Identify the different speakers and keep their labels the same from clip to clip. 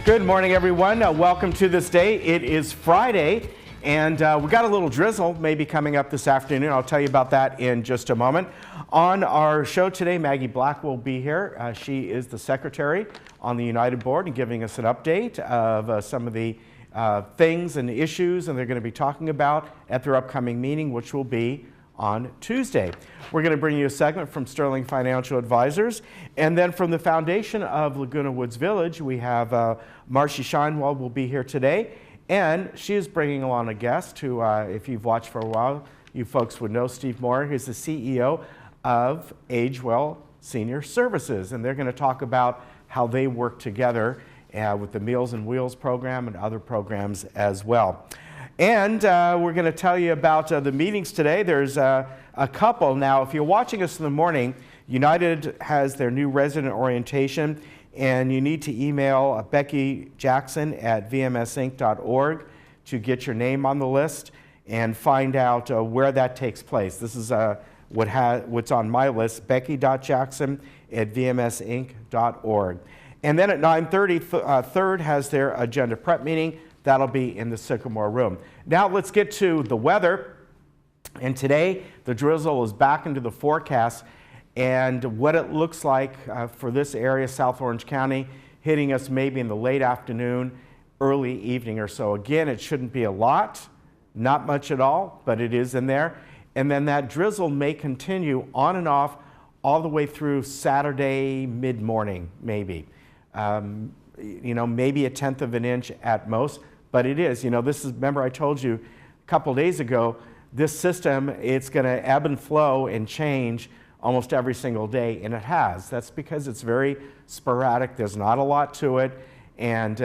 Speaker 1: Good morning, everyone. Welcome to This Day. It is Friday, and we got a little drizzle maybe coming up this afternoon. I'll tell you about that in just a moment. On our show today, Maggie Black will be here. She is the secretary on the United Board and giving us an update of some of the things and issues and they're going to be talking about at their upcoming meeting, which will be on Tuesday. We're going to bring you a segment from Sterling Financial Advisors, and then from the foundation of Laguna Woods Village, we have Marcy Shinewald will be here today, and she is bringing along a guest who, if you've watched for a while, you folks would know Steve Moore. He's the CEO of AgeWell Senior Services, and they're going to talk about how they work together with the Meals and Wheels program and other programs as well. And we're going to tell you about the meetings today. There's a couple. Now, if you're watching us in the morning, United has their new resident orientation, and you need to email Becky Jackson at vmsinc.org to get your name on the list and find out where that takes place. This is what's on my list, becky.jackson at vmsinc.org. And then at 9:30, Third has their agenda prep meeting. That'll be in the Sycamore Room. Now let's get to the weather. And today, the drizzle is back into the forecast. And what it looks like for this area, South Orange County, hitting us maybe in the late afternoon, early evening or so. Again, it shouldn't be a lot, not much at all, but it is in there. And then that drizzle may continue on and off all the way through Saturday mid-morning, maybe. Maybe 1/10 of an inch at most, but it is. Remember I told you a couple days ago, this system, it's going to ebb and flow and change almost every single day, and it has. That's because it's very sporadic. There's not a lot to it, and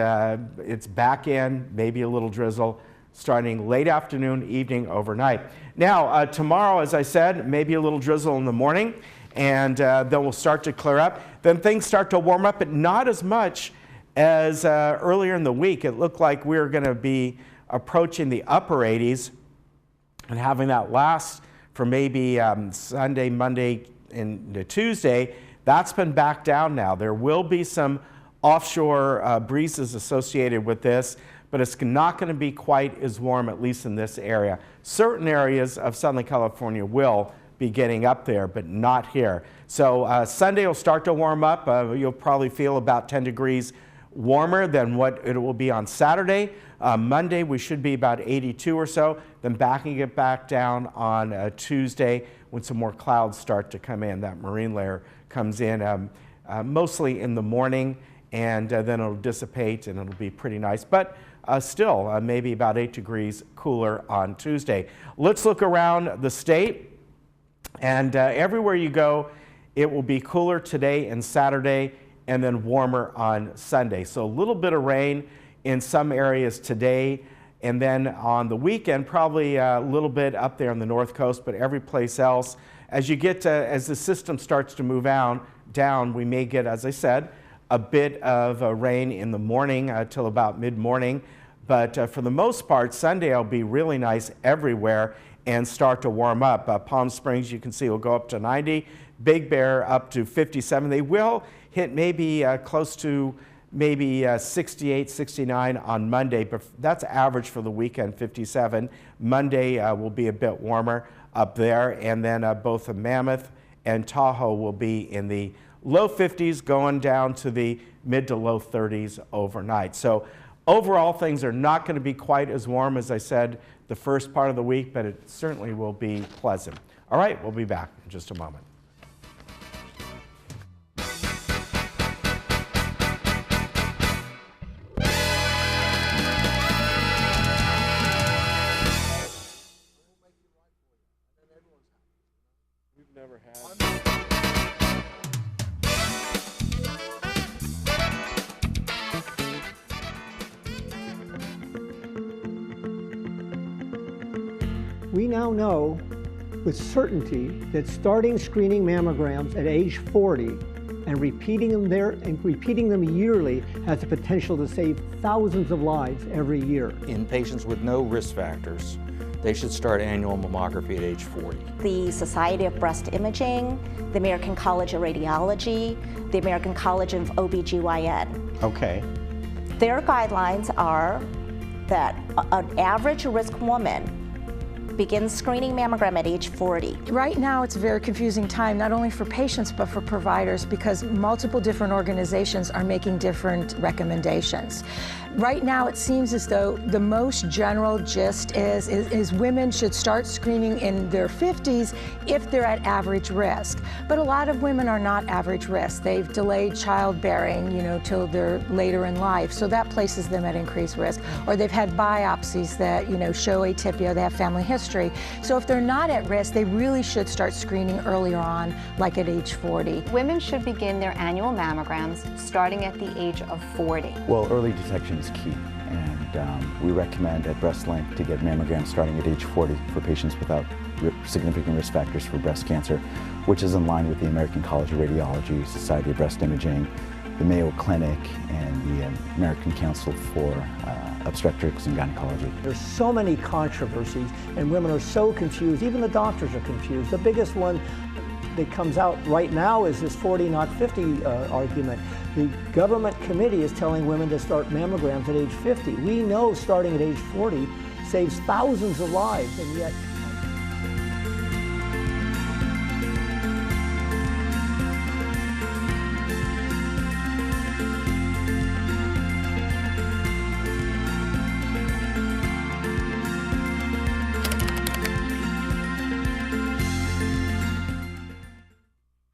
Speaker 1: it's back in, maybe a little drizzle, starting late afternoon, evening, overnight. Now, tomorrow, as I said, maybe a little drizzle in the morning, and then we'll start to clear up. Then things start to warm up, but not as much as earlier in the week. It looked like we were going to be approaching the upper 80s and having that last for maybe Sunday, Monday, and Tuesday. That's been back down now. There will be some offshore breezes associated with this, but it's not going to be quite as warm, at least in this area. Certain areas of Southern California will be getting up there, but not here. So Sunday will start to warm up. You'll probably feel about 10 degrees warmer than what it will be on Saturday. Monday, we should be about 82 or so, then backing it back down on Tuesday when some more clouds start to come in. That marine layer comes in mostly in the morning, and then it'll dissipate and it'll be pretty nice. But still, maybe about 8 degrees cooler on Tuesday. Let's look around the state, and everywhere you go, it will be cooler today and Saturday, and then warmer on Sunday. So a little bit of rain in some areas today, and then on the weekend, probably a little bit up there on the north coast, but every place else. As the system starts to move down, we may get, as I said, a bit of rain in the morning till about mid-morning. But for the most part, Sunday will be really nice everywhere and start to warm up. Palm Springs, you can see, will go up to 90. Big Bear up to 57. They will hit maybe close to maybe 68, 69 on Monday, but that's average for the weekend, 57. Monday will be a bit warmer up there, and then both Mammoth and Tahoe will be in the low 50s, going down to the mid to low 30s overnight. So overall, things are not going to be quite as warm as I said the first part of the week, but it certainly will be pleasant. All right, we'll be back in just a moment.
Speaker 2: We now know with certainty that starting screening mammograms at age 40 and repeating them yearly has the potential to save thousands of lives every year.
Speaker 3: In patients with no risk factors, they should start annual mammography at age 40.
Speaker 4: The Society of Breast Imaging, the American College of Radiology, the American College of OBGYN.
Speaker 1: Okay.
Speaker 4: Their guidelines are that an average risk woman begins screening mammogram at age 40.
Speaker 5: Right now it's a very confusing time, not only for patients but for providers, because multiple different organizations are making different recommendations. Right now it seems as though the most general gist is women should start screening in their 50s if they're at average risk. But a lot of women are not average risk. They've delayed childbearing, till they're later in life, so that places them at increased risk. Or they've had biopsies that, show atypia, they have family history. So if they're not at risk, they really should start screening earlier on, like at age 40.
Speaker 6: Women should begin their annual mammograms starting at the age of 40.
Speaker 7: Well, early detection is key, and we recommend at Breast Link to get mammograms starting at age 40 for patients without significant risk factors for breast cancer, which is in line with the American College of Radiology, Society of Breast Imaging, the Mayo Clinic, and the American Council for Obstetrics and Gynecology.
Speaker 2: There's so many controversies, and women are so confused. Even the doctors are confused. The biggest one that comes out right now is this 40, not 50 argument. The government committee is telling women to start mammograms at age 50. We know starting at age 40 saves thousands of lives, and yet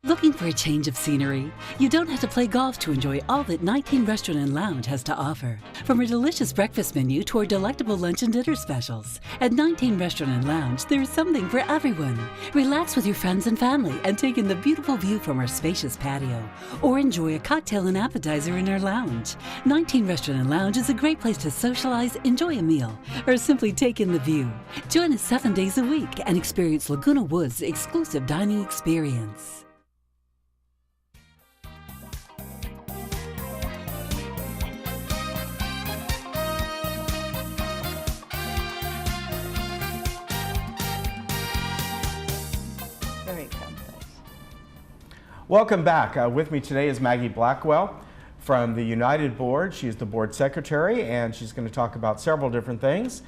Speaker 8: Looking for a change of scenery? You don't have to play golf to enjoy all that 19 Restaurant and Lounge has to offer. From a delicious breakfast menu to our delectable lunch and dinner specials, at 19 Restaurant and Lounge, there is something for everyone. Relax with your friends and family and take in the beautiful view from our spacious patio, or enjoy a cocktail and appetizer in our lounge. 19 Restaurant and Lounge is a great place to socialize, enjoy a meal, or simply take in the view. Join us 7 days a week and experience Laguna Woods' exclusive dining experience.
Speaker 1: Welcome back. With me today is Maggie Blackwell from the United Board. She's the board secretary, and she's going to talk about several different things.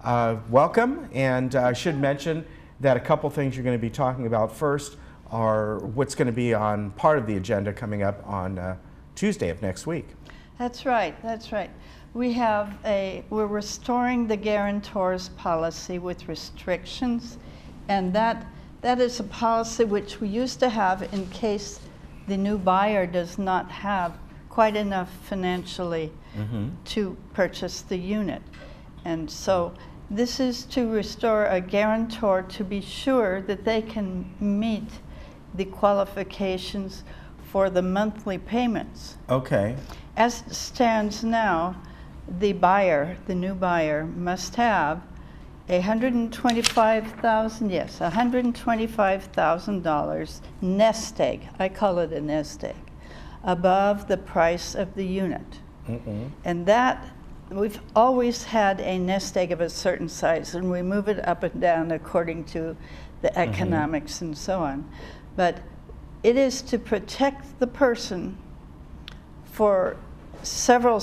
Speaker 1: Welcome, and I should mention that a couple things you're going to be talking about first are what's going to be on part of the agenda coming up on Tuesday of next week.
Speaker 9: That's right, that's right. We're restoring the guarantors policy with restrictions, and that is a policy which we used to have in case the new buyer does not have quite enough financially to purchase the unit. And so this is to restore a guarantor to be sure that they can meet the qualifications for the monthly payments.
Speaker 1: Okay.
Speaker 9: As it stands now, the new buyer must have $125,000 nest egg, I call it a nest egg, above the price of the unit. And that, we've always had a nest egg of a certain size, and we move it up and down according to the economics and so on. But it is to protect the person for several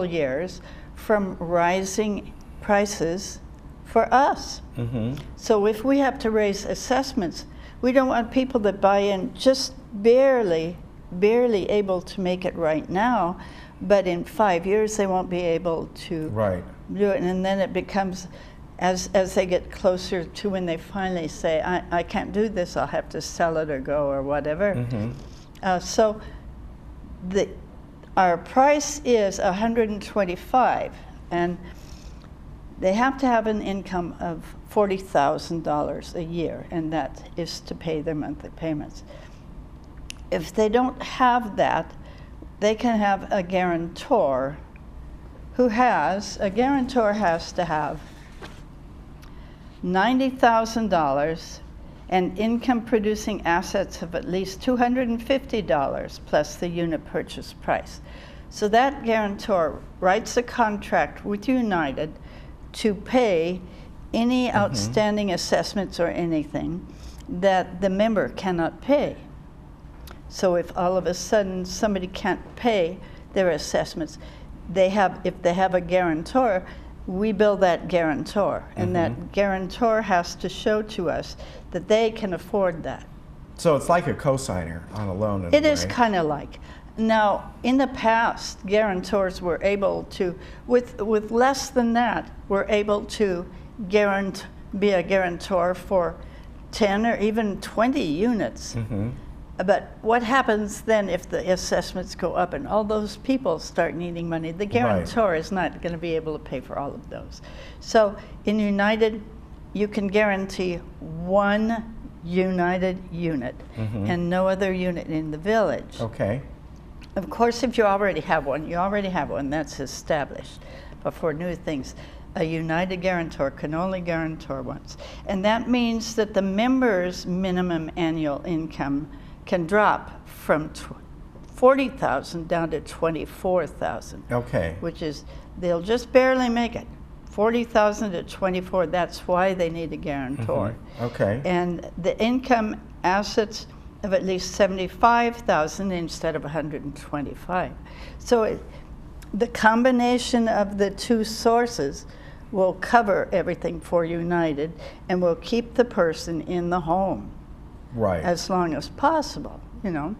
Speaker 9: years from rising prices for us. So if we have to raise assessments, we don't want people that buy in just barely able to make it right now, but in 5 years they won't be able to do it. And then it becomes, as they get closer to when they finally say, I can't do this, I'll have to sell it or go or whatever. So our price is $125,000, and they have to have an income of $40,000 a year, and that is to pay their monthly payments. If they don't have that, they can have a guarantor a guarantor has to have $90,000 and income-producing assets of at least $250 plus the unit purchase price. So that guarantor writes a contract with United to pay any outstanding assessments or anything that the member cannot pay. So if all of a sudden somebody can't pay their assessments, if they have a guarantor, we bill that guarantor, and that guarantor has to show to us that they can afford that.
Speaker 1: So it's like a cosigner on a loan.
Speaker 9: It is kind of like. Now, in the past, guarantors were able to, with less than that, were able to be a guarantor for 10 or even 20 units. But what happens then if the assessments go up and all those people start needing money? The guarantor is not going to be able to pay for all of those. So in United, you can guarantee one United unit and no other unit in the village.
Speaker 1: Okay.
Speaker 9: Of course, if you already have one, that's established. But for new things, a United guarantor can only guarantor once. And that means that the member's minimum annual income can drop from $40,000 down to $24,000.
Speaker 1: Okay.
Speaker 9: Which is, they'll just barely make it. $40,000 to $24,000, that's why they need a guarantor.
Speaker 1: Okay.
Speaker 9: And the income assets of at least $75,000 instead of $125,000. So the combination of the two sources will cover everything for United and will keep the person in the home.
Speaker 1: Right.
Speaker 9: As long as possible, you know.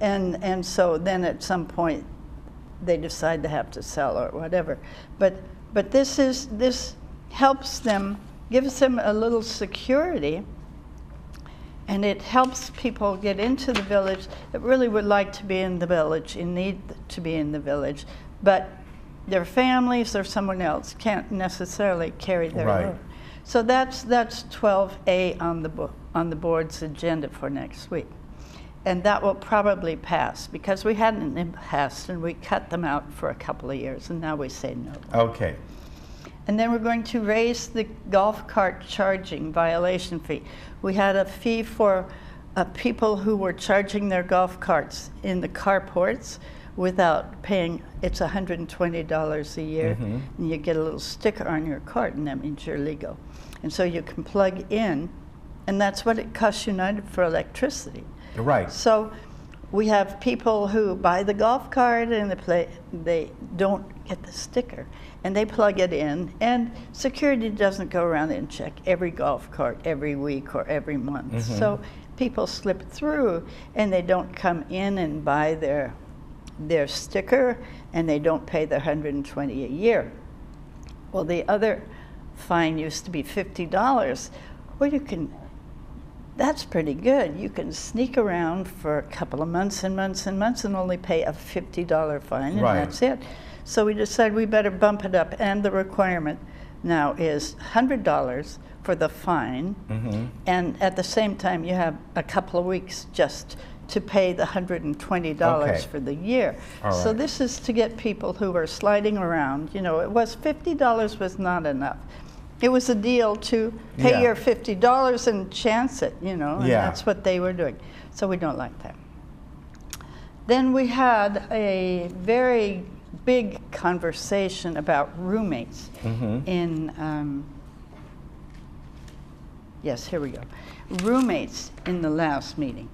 Speaker 9: And so then at some point they decide to have to sell or whatever. But this helps them, gives them a little security, and it helps people get into the village that really would like to be in the village and need to be in the village, but their families or someone else can't necessarily carry their load. So that's 12A on the board's agenda for next week. And that will probably pass because we hadn't passed and we cut them out for a couple of years and now we say no.
Speaker 1: Okay.
Speaker 9: And then we're going to raise the golf cart charging violation fee. We had a fee for people who were charging their golf carts in the carports without paying. It's $120 a year, and you get a little sticker on your cart, and that means you're legal. And so you can plug in, and that's what it costs United for electricity.
Speaker 1: Right.
Speaker 9: So we have people who buy the golf cart and they don't get the sticker, and they plug it in, and security doesn't go around and check every golf cart every week or every month. So people slip through, and they don't come in and buy their sticker, and they don't pay their $120 a year. Well, the other fine used to be $50. Well, that's pretty good. You can sneak around for a couple of months and months and months and only pay a $50 fine, and that's it. So we decided we better bump it up, and the requirement now is $100 for the fine, and at the same time you have a couple of weeks just to pay the $120 for the year. So this is to get people who are sliding around. You know, it was $50 was not enough. It was a deal to pay your $50 and chance it, you know, and that's what they were doing. So we don't like that. Then we had a very big conversation about roommates in, yes, here we go. Roommates in the last meeting.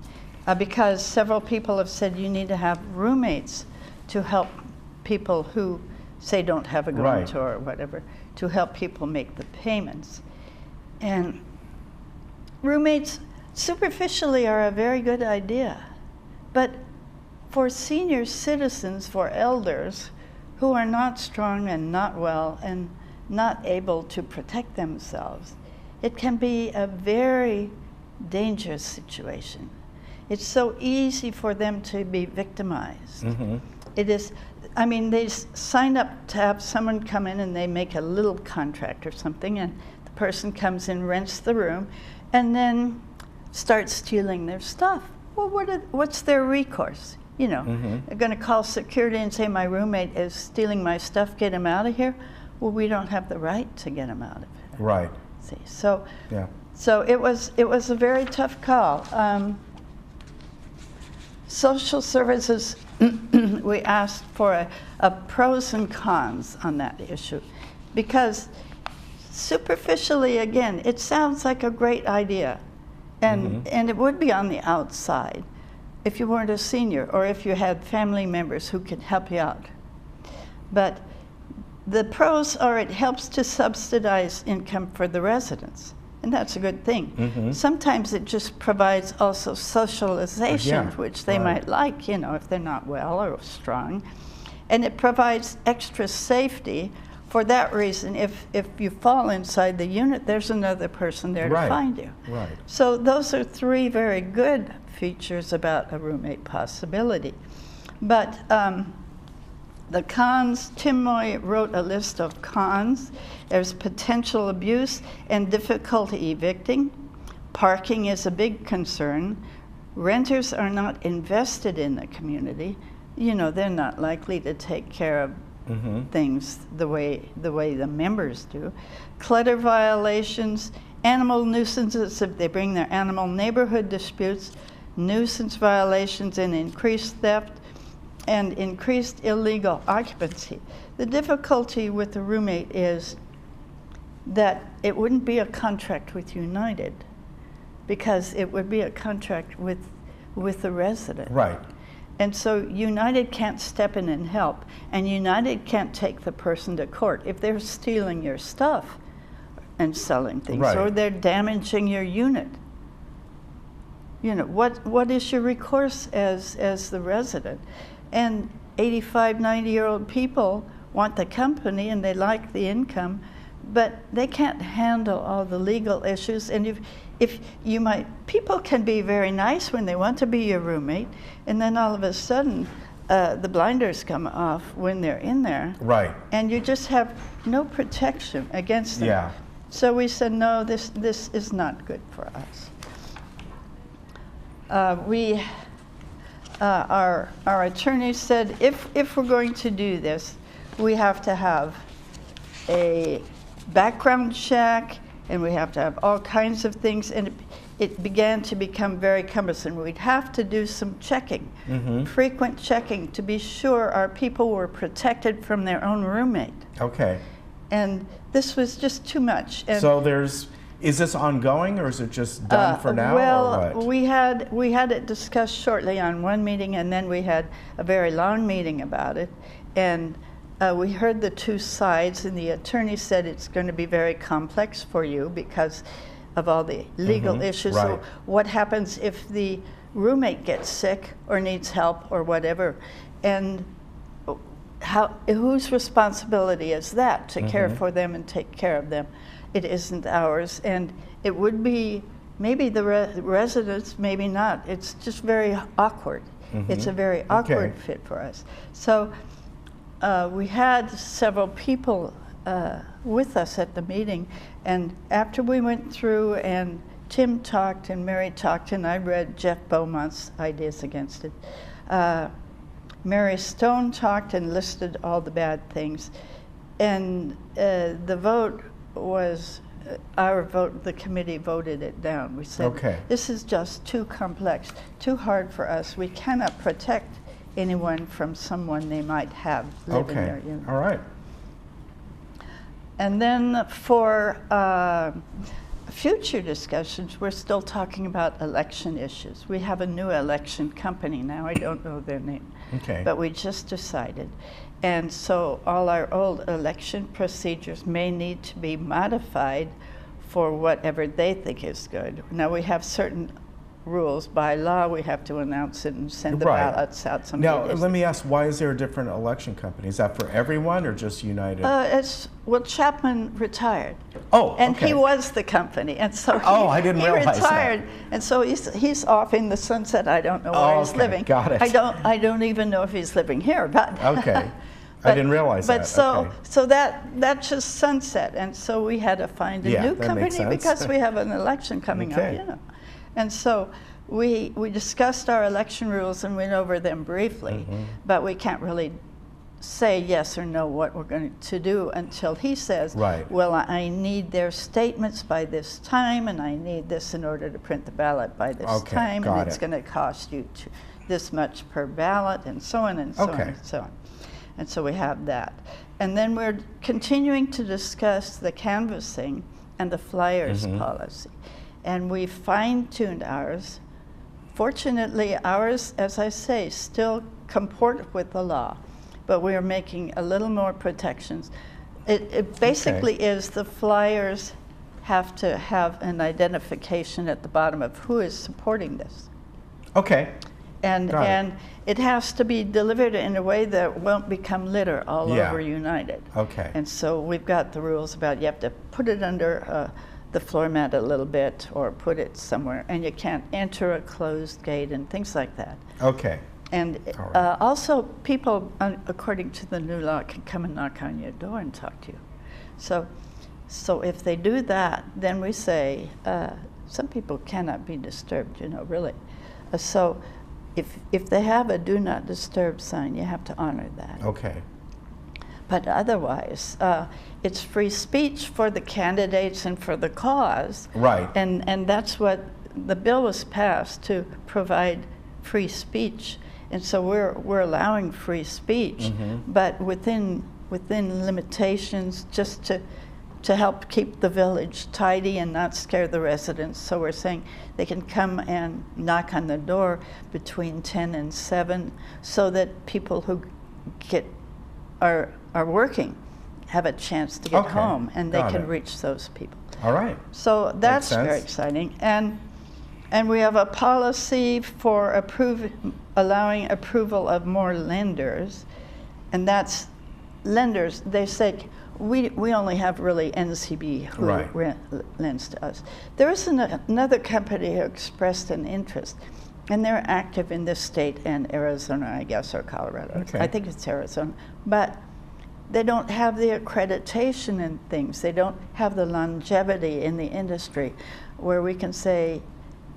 Speaker 9: Because several people have said you need to have roommates to help people who, say, don't have a guarantor or whatever, to help people make the payments. And roommates superficially are a very good idea, but for senior citizens, for elders who are not strong and not well and not able to protect themselves, it can be a very dangerous situation. It's so easy for them to be victimized. It is, I mean, they sign up to have someone come in and they make a little contract or something, and the person comes in, rents the room, and then starts stealing their stuff. Well, what's their recourse? You know, they're going to call security and say, my roommate is stealing my stuff, get him out of here. Well, we don't have the right to get him out of it.
Speaker 1: Right.
Speaker 9: occupancy. So,
Speaker 1: Yeah.
Speaker 9: so it was a very tough call. Social services, we asked for a pros and cons on that issue, because superficially, again, it sounds like a great idea, and it would be on the outside if you weren't a senior or if you had family members who could help you out. But the pros are it helps to subsidize income for the residents, and that's a good thing. Sometimes it just provides also socialization, which they might like, you know, if they're not well or strong. And it provides extra safety. For that reason, if you fall inside the unit, there's another person there to find you.
Speaker 1: Right.
Speaker 9: So those are three very good features about a roommate possibility. But the cons, Tim Moy wrote a list of cons. There's potential abuse and difficulty evicting. Parking is a big concern. Renters are not invested in the community. You know, they're not likely to take care of things the way the members do. Clutter violations, animal nuisances if they bring their animal, neighborhood disputes, nuisance violations, and increased theft, and increased illegal occupancy. The difficulty with the roommate is that it wouldn't be a contract with United, because it would be a contract with the resident.
Speaker 1: Right.
Speaker 9: And so United can't step in and help, and United can't take the person to court if they're stealing your stuff and selling things, or they're damaging your unit. You know, what is your recourse as the resident? And 85, 90-year-old people want the company and they like the income, but they can't handle all the legal issues. And if you might, people can be very nice when they want to be your roommate, and then all of a sudden the blinders come off when they're in there. Right. And you just have no protection against them. Yeah. So we said, no, this is not good for us. Our attorney said, if we're going to do this, we have to have a background check, and we have to have all kinds of things, and it began to become very cumbersome. We'd have to do some checking, frequent checking, to be sure our people were protected from their own roommate.
Speaker 1: Okay.
Speaker 9: And this was just too much. And
Speaker 1: so is this ongoing, or is it just done for now, or what?
Speaker 9: we had it discussed shortly on one meeting, and then we had a very long meeting about it. And we heard the two sides, and the attorney said it's going to be very complex for you because of all the legal issues.
Speaker 1: Right.
Speaker 9: So what happens if the roommate gets sick or needs help or whatever? And whose responsibility is that to care for them and take care of them? It isn't ours, and it would be maybe the residents, maybe not. It's just very awkward. It's a very awkward fit for us. So we had several people with us at the meeting, and after we went through and Tim talked and Mary talked, and I read Jeff Beaumont's ideas against it, Mary Stone talked and listed all the bad things, and the vote was our vote. The committee voted it down. We said, this is just too complex, too hard for us. We cannot protect anyone from someone they might have living there. You know.
Speaker 1: All right.
Speaker 9: And then for future discussions, we're still talking about election issues. We have a new election company now. I don't know their name. But we just decided. And so all our old election procedures may need to be modified for whatever they think is good. Now we have certain rules. By law, we have to announce it and send the ballots out.
Speaker 1: Now, let me ask, why is there a different election company? Is that for everyone or just United?
Speaker 9: Well, Chapman retired.
Speaker 1: Oh,
Speaker 9: and he was the company, and so
Speaker 1: I didn't realize
Speaker 9: retired,
Speaker 1: that.
Speaker 9: And so he's off in the sunset. I don't know where he's living.
Speaker 1: Got it.
Speaker 9: I don't even know if he's living here, but
Speaker 1: okay. I didn't realize that.
Speaker 9: But so that just sunset, and so we had to find a new company because we have an election coming up, you know. And so we discussed our election rules and went over them briefly, but we can't really say yes or no what we're going to do until he says,
Speaker 1: Right.
Speaker 9: well, I need their statements by this time, and I need this in order to print the ballot by this
Speaker 1: Okay,
Speaker 9: time,
Speaker 1: got
Speaker 9: and it's
Speaker 1: it.
Speaker 9: going to cost you this much per ballot, and so on and so on
Speaker 1: Okay.
Speaker 9: and so on. And so we have that. And then we're continuing to discuss the canvassing and the flyers policy. And we fine-tuned ours. Fortunately, ours, as I say, still comport with the law, but we are making a little more protections. It basically is the flyers have to have an identification at the bottom of who is supporting this.
Speaker 1: Okay.
Speaker 9: And
Speaker 1: Got it.
Speaker 9: and it has to be delivered in a way that won't become litter all
Speaker 1: Yeah.
Speaker 9: over United.
Speaker 1: Okay.
Speaker 9: And so we've got the rules about you have to put it under the floor mat a little bit or put it somewhere, and you can't enter a closed gate and things like that.
Speaker 1: Okay.
Speaker 9: And
Speaker 1: All right.
Speaker 9: also people, according to the new law, can come and knock on your door and talk to you. So if they do that, then we say, some people cannot be disturbed, you know, really. So if they have a do not disturb sign, you have to honor that.
Speaker 1: Okay.
Speaker 9: But otherwise, it's free speech for the candidates and for the cause.
Speaker 1: Right.
Speaker 9: And that's what the bill was passed, to provide free speech. And so we're allowing free speech, but within limitations, just to help keep the village tidy and not scare the residents. So we're saying they can come and knock on the door between 10 and 7 so that people who are working have a chance to get
Speaker 1: Okay,
Speaker 9: home, and they
Speaker 1: got
Speaker 9: can
Speaker 1: it.
Speaker 9: reach those people.
Speaker 1: All right.
Speaker 9: So that's
Speaker 1: sense.
Speaker 9: very exciting. And we have a policy for allowing approval of more lenders, and that's lenders. They say we only have really NCB who
Speaker 1: Right.
Speaker 9: lends to us. There is another company who expressed an interest, and they're active in this state and Arizona, I guess, or Colorado.
Speaker 1: Okay.
Speaker 9: I think it's Arizona, but they don't have the accreditation and things. They don't have the longevity in the industry where we can say,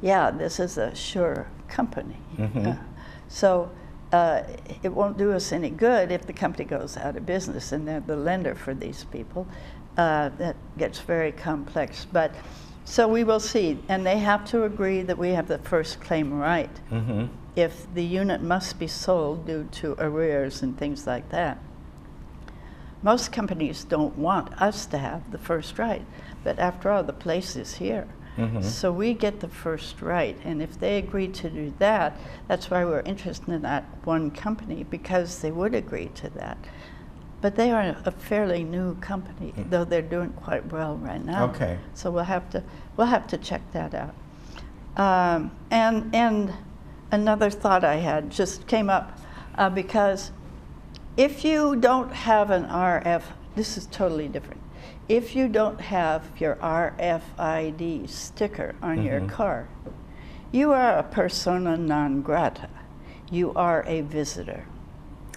Speaker 9: yeah, this is a sure company. So it won't do us any good if the company goes out of business and they're the lender for these people. That gets very complex. But so we will see, and they have to agree that we have the first claim right. If the unit must be sold due to arrears and things like that. Most companies don't want us to have the first right, but after all, the place is here. So we get the first right, and if they agree to do that, that's why we're interested in that one company, because they would agree to that. But they are a fairly new company, though they're doing quite well right now.
Speaker 1: Okay.
Speaker 9: So we'll have to check that out. And another thought I had just came up because if you don't have an RF, this is totally different. If you don't have your RFID sticker on your car, you are a persona non grata. You are a visitor.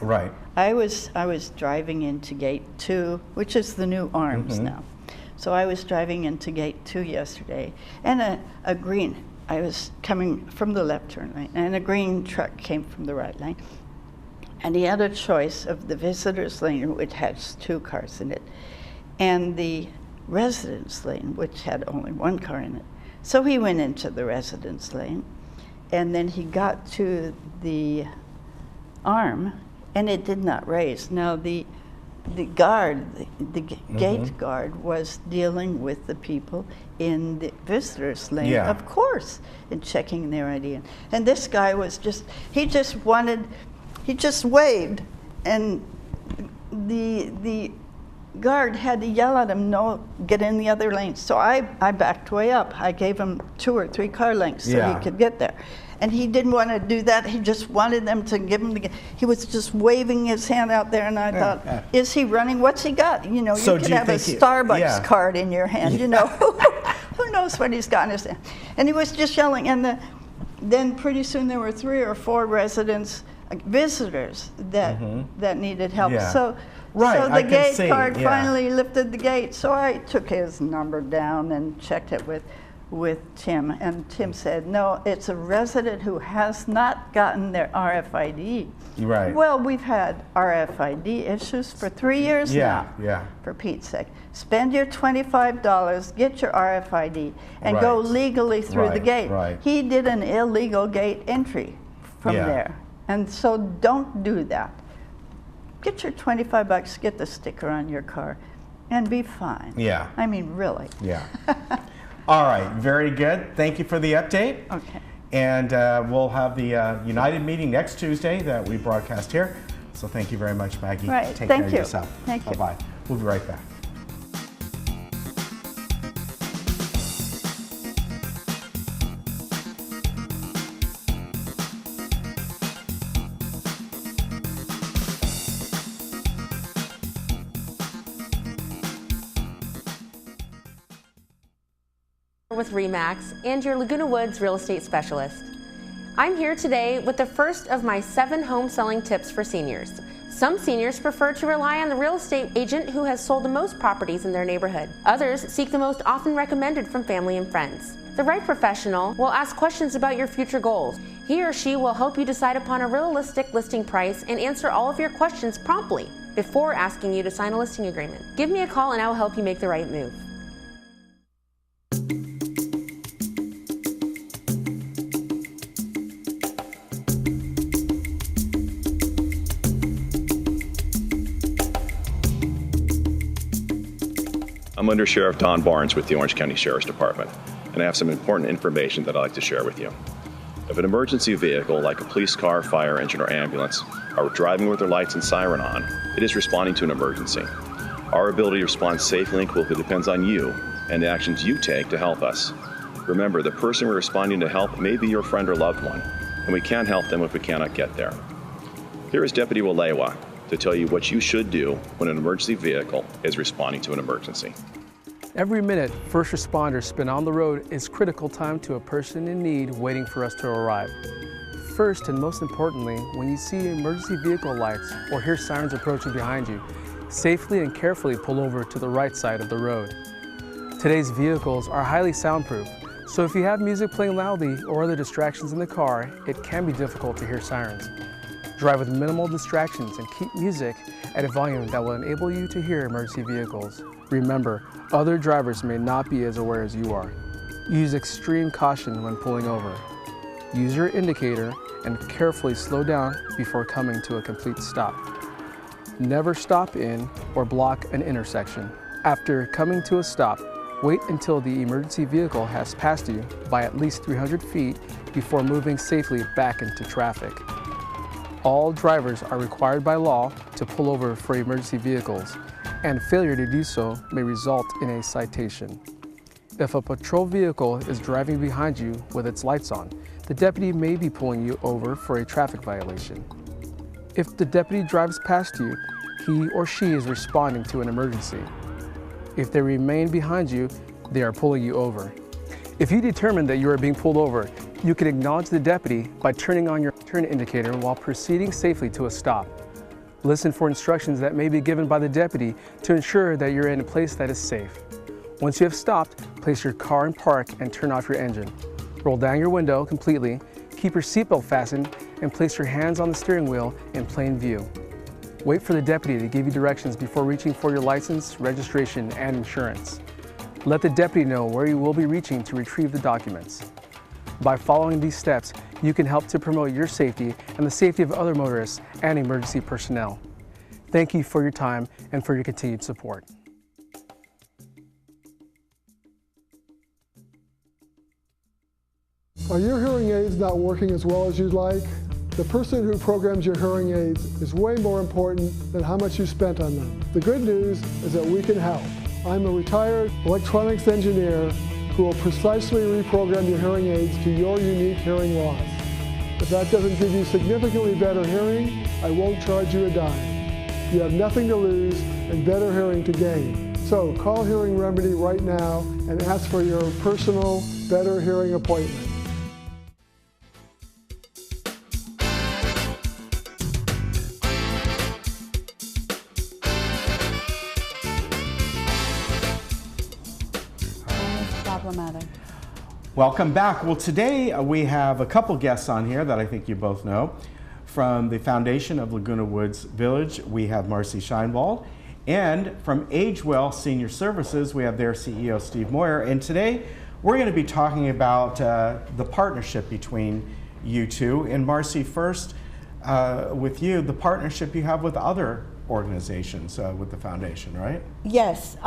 Speaker 1: Right.
Speaker 9: I was driving into Gate 2, which is the new Arms now. So I was driving into Gate 2 yesterday, and a green, I was coming from the left turn lane, and a green truck came from the right lane. And he had a choice of the visitor's lane, which has 2 cars in it, and the residence lane, which had only 1 car in it. So he went into the residence lane, and then he got to the arm, and it did not raise. Now the guard, the gate guard, was dealing with the people in the visitors lane,
Speaker 1: Yeah.
Speaker 9: of course, and checking their ID. And this guy was he just waved, and the guard had to yell at him, no, get in the other lane. So I backed way up. I gave him 2 or 3 car lengths so
Speaker 1: Yeah.
Speaker 9: he could get there. And he didn't want to do that. He just wanted them to give him he was just waving his hand out there, and I thought, is he running? What's he got? You know,
Speaker 1: So
Speaker 9: you
Speaker 1: do
Speaker 9: could
Speaker 1: you
Speaker 9: have a
Speaker 1: think
Speaker 9: Starbucks card in your hand, you know. Who knows what he's got in his hand? And he was just yelling, and then pretty soon there were 3 or 4 residents, visitors that needed help.
Speaker 1: Yeah.
Speaker 9: So
Speaker 1: Right, I
Speaker 9: the
Speaker 1: can
Speaker 9: gate
Speaker 1: see,
Speaker 9: guard
Speaker 1: yeah.
Speaker 9: finally lifted the gate. So I took his number down and checked it with with Tim, and Tim said, no, it's a resident who has not gotten their RFID.
Speaker 1: Right.
Speaker 9: Well, we've had RFID issues for 3 years now.
Speaker 1: Yeah.
Speaker 9: For Pete's sake. Spend your $25, get your RFID, and go legally through the gate.
Speaker 1: Right.
Speaker 9: He did an illegal gate entry from there. And so don't do that. Get your $25, get the sticker on your car, and be fine.
Speaker 1: Yeah.
Speaker 9: I mean, really.
Speaker 1: Yeah. All right, very good. Thank you for the update.
Speaker 9: Okay.
Speaker 1: And we'll have the United meeting next Tuesday that we broadcast here. So thank you very much, Maggie.
Speaker 9: Right.
Speaker 1: Take
Speaker 9: Thank
Speaker 1: care of
Speaker 9: you.
Speaker 1: yourself.
Speaker 9: Thank you.
Speaker 1: Bye-bye. We'll be right back.
Speaker 10: With RE/MAX and your Laguna Woods real estate specialist. I'm here today with the first of my 7 home selling tips for seniors. Some seniors prefer to rely on the real estate agent who has sold the most properties in their neighborhood. Others seek the most often recommended from family and friends. The right professional will ask questions about your future goals. He or she will help you decide upon a realistic listing price and answer all of your questions promptly before asking you to sign a listing agreement. Give me a call and I will help you make the right move.
Speaker 11: I'm Under Sheriff Don Barnes with the Orange County Sheriff's Department, and I have some important information that I'd like to share with you. If an emergency vehicle like a police car, fire engine, or ambulance are driving with their lights and siren on, it is responding to an emergency. Our ability to respond safely and quickly depends on you and the actions you take to help us. Remember, the person we're responding to help may be your friend or loved one, and we can't help them if we cannot get there. Here is Deputy Walewa to tell you what you should do when an emergency vehicle is responding to an emergency.
Speaker 12: Every minute first responders spend on the road is critical time to a person in need waiting for us to arrive. First and most importantly, when you see emergency vehicle lights or hear sirens approaching behind you, safely and carefully pull over to the right side of the road. Today's vehicles are highly soundproof, so if you have music playing loudly or other distractions in the car, it can be difficult to hear sirens. Drive with minimal distractions and keep music at a volume that will enable you to hear emergency vehicles. Remember, other drivers may not be as aware as you are. Use extreme caution when pulling over. Use your indicator and carefully slow down before coming to a complete stop. Never stop in or block an intersection. After coming to a stop, wait until the emergency vehicle has passed you by at least 300 feet before moving safely back into traffic. All drivers are required by law to pull over for emergency vehicles, and failure to do so may result in a citation. If a patrol vehicle is driving behind you with its lights on, the deputy may be pulling you over for a traffic violation. If the deputy drives past you, he or she is responding to an emergency. If they remain behind you, they are pulling you over. If you determine that you are being pulled over, you can acknowledge the deputy by turning on your turn indicator while proceeding safely to a stop. Listen for instructions that may be given by the deputy to ensure that you're in a place that is safe. Once you have stopped, place your car in park and turn off your engine. Roll down your window completely, keep your seatbelt fastened, and place your hands on the steering wheel in plain view. Wait for the deputy to give you directions before reaching for your license, registration, and insurance. Let the deputy know where you will be reaching to retrieve the documents. By following these steps, you can help to promote your safety and the safety of other motorists and emergency personnel. Thank you for your time and for your continued support.
Speaker 13: Are your hearing aids not working as well as you'd like? The person who programs your hearing aids is way more important than how much you spent on them. The good news is that we can help. I'm a retired electronics engineer who will precisely reprogram your hearing aids to your unique hearing loss. If that doesn't give you significantly better hearing, I won't charge you a dime. You have nothing to lose and better hearing to gain. So call Hearing Remedy right now and ask for your personal better hearing appointment.
Speaker 1: Welcome back. Well, today we have a couple guests on here that I think you both know. From the foundation of Laguna Woods Village, we have Marcy Scheinwald. And from AgeWell Senior Services, we have their CEO, Steve Moyer. And today we're going to be talking about the partnership between you two. And Marcy, first with you, the partnership you have with other organizations with the foundation, right?
Speaker 14: Yes.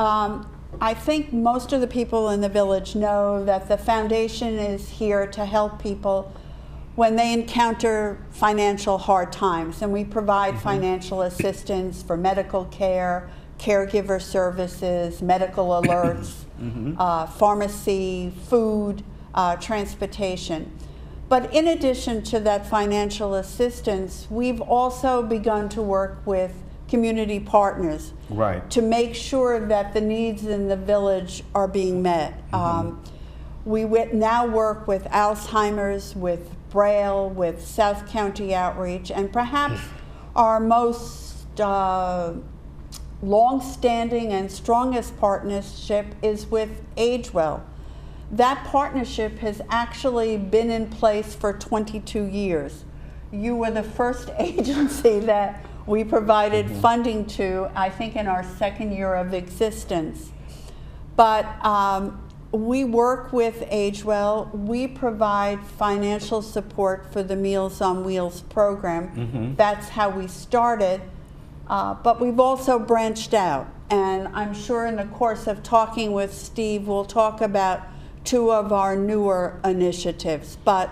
Speaker 14: I think most of the people in the village know that the foundation is here to help people when they encounter financial hard times, and we provide financial assistance for medical care, caregiver services, medical alerts, pharmacy, food, transportation. But in addition to that financial assistance, we've also begun to work with community partners to make sure that the needs in the village are being met. We now work with Alzheimer's, with Braille, with South County Outreach, and perhaps our most long-standing and strongest partnership is with AgeWell. That partnership has actually been in place for 22 years. You were the first agency that we provided funding to, I think, in our second year of existence. But we work with AgeWell. We provide financial support for the Meals on Wheels program. That's how we started. But we've also branched out. And I'm sure in the course of talking with Steve, we'll talk about two of our newer initiatives. But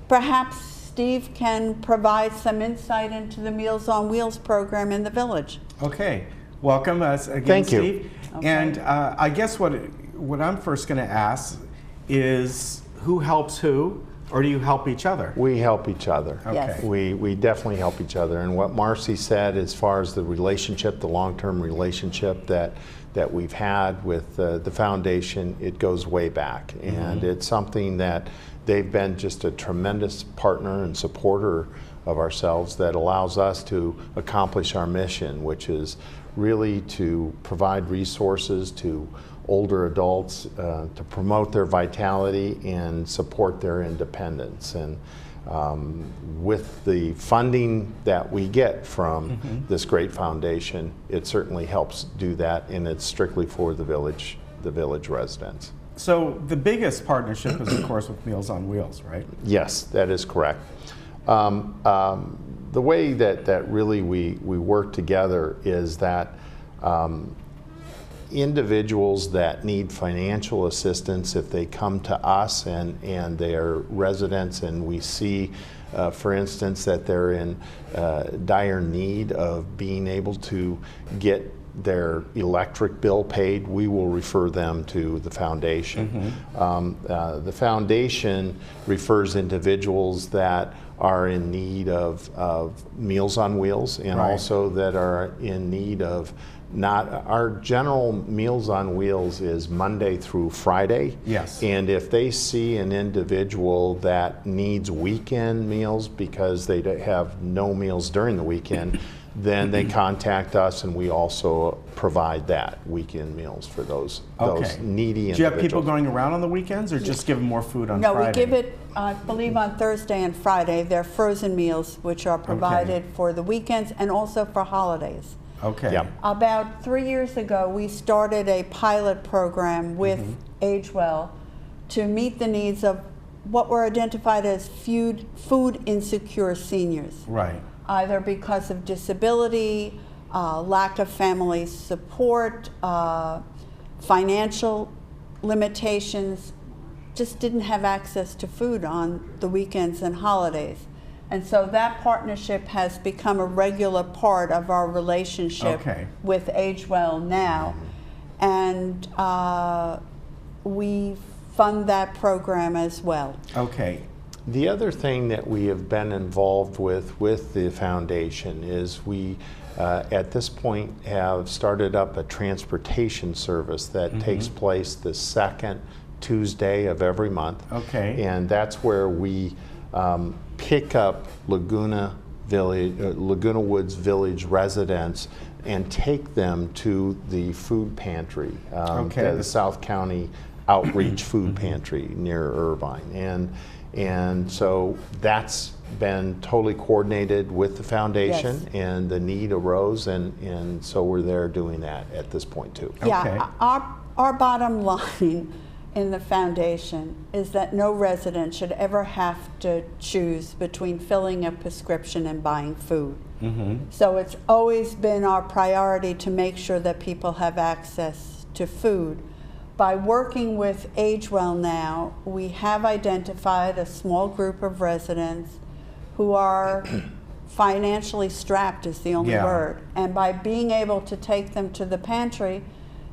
Speaker 14: perhaps Steve can provide some insight into the Meals on Wheels program in the village.
Speaker 1: Okay, welcome again,
Speaker 15: Thank
Speaker 1: Steve.
Speaker 15: you.
Speaker 1: Okay. And I guess what I'm first going to ask is who helps who, or do you help each other?
Speaker 15: We help each other.
Speaker 1: Okay. Yes.
Speaker 15: We definitely help each other. And what Marcy said as far as the relationship, the long-term relationship that we've had with the foundation, it goes way back. And it's something that they've been just a tremendous partner and supporter of ourselves that allows us to accomplish our mission, which is really to provide resources to older adults, to promote their vitality and support their independence. And with the funding that we get from this great foundation, it certainly helps do that, and it's strictly for the village residents.
Speaker 1: So the biggest partnership is, of course, with Meals on Wheels, right?
Speaker 15: Yes, that is correct. The way that really we work together is that individuals that need financial assistance, if they come to us and they are residents and we see, for instance, that they're in dire need of being able to get their electric bill paid, we will refer them to the foundation. The foundation refers individuals that are in need of Meals on Wheels, and also that are in need of our general Meals on Wheels is Monday through Friday.
Speaker 1: Yes.
Speaker 15: And if they see an individual that needs weekend meals because they have no meals during the weekend, then they contact us, and we also provide that weekend meals for those needy individuals.
Speaker 1: Do you have people going around on the weekends, or just give them more food on Friday?
Speaker 14: No, we give it, I believe, on Thursday and Friday. They're frozen meals, which are provided for the weekends and also for holidays.
Speaker 1: Okay.
Speaker 15: Yep.
Speaker 14: About 3 years ago, we started a pilot program with AgeWell to meet the needs of what were identified as food insecure seniors.
Speaker 1: Right.
Speaker 14: Either because of disability, lack of family support, financial limitations, just didn't have access to food on the weekends and holidays. And so that partnership has become a regular part of our relationship with AgeWell now. And we fund that program as well.
Speaker 1: Okay.
Speaker 15: The other thing that we have been involved with the foundation is we, at this point, have started up a transportation service that takes place the second Tuesday of every month.
Speaker 1: Okay.
Speaker 15: And that's where we pick up Laguna Woods Village residents and take them to the food pantry, the South County outreach food pantry near Irvine. And so that's been totally coordinated with the foundation,
Speaker 14: Yes.
Speaker 15: and the need arose, and so we're there doing that at this point too.
Speaker 14: Yeah, our bottom line in the foundation is that no resident should ever have to choose between filling a prescription and buying food. So it's always been our priority to make sure that people have access to food. By working with AgeWell now, we have identified a small group of residents who are financially strapped, is the only word. And by being able to take them to the pantry,